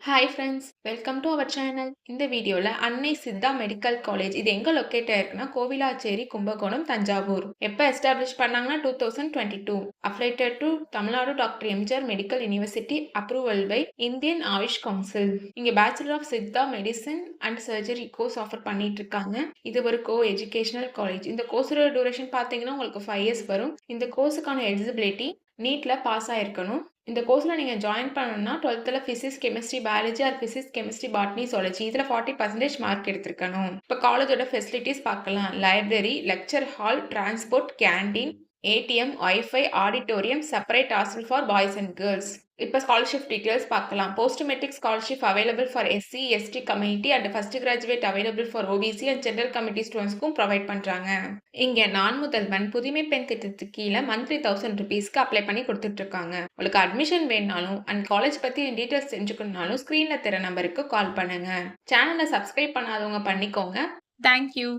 Hi friends, welcome to our channel. இந்த வீடியோவில் அன்னை சித்தா மெடிக்கல் காலேஜ் இது எங்கே லொக்கேட் ஆயிருக்குன்னா கோவிலாச்சேரி, கும்பகோணம், தஞ்சாவூர். எப்போ எஸ்டாப்ளிஷ் பண்ணாங்கன்னா 2022. Affiliated to Tamil Nadu doctor MGR medical university, approval by Indian AYUSH council. இங்கே bachelor of Siddha medicine and surgery course offer பண்ணிட்டு இருக்காங்க. இது ஒரு எஜுகேஷனல் காலேஜ். இந்த கோர்ஸோட டூரேஷன் பார்த்தீங்கன்னா உங்களுக்கு 5 இயர்ஸ் வரும். இந்த கோர்ஸுக்கான எலிஜிபிலிட்டி நீட்டில் பாஸ் ஆயிருக்கணும். இந்த கோர்ஸில் நீங்கள் ஜாயின் பண்ணணும்னா 12th physics, chemistry, biology or physics, chemistry, botany, zoology இதில் 40% மார்க் எடுத்திருக்கணும். இப்போ காலேஜோட ஃபெசிலிட்டிஸ் பார்க்கலாம். Library, lecture hall, transport, canteen, ATM, wifi, auditorium, separate hostel for boys and girls. இப்போ ஸ்காலர்ஷிப் டீட்டெயில்ஸ் பார்க்கலாம். Post matric scholarship available for SC, ST community and first graduate available for OBC and general committee ஸ்டூடெண்ட்ஸ்க்கும் provide பண்ணுறாங்க. இங்கே நான் முதல்வன் புதுமை பெண் திட்டத்துக்கு கீழே மந்த்லி 1000 ருபீஸ்க்கு அப்ளை பண்ணி கொடுத்துட்டு இருக்காங்க. உங்களுக்கு அட்மிஷன் வேணுனாலும் அண்ட் காலேஜ் பற்றி டீட்டெயில்ஸ் தெரிஞ்சுக்கணுனாலும் ஸ்க்ரீனில் தெரிய நம்பருக்கு கால் பண்ணுங்க. சேனலை சப்ஸ்கிரைப் பண்ணாதவங்க பண்ணிக்கோங்க. தேங்க்யூ.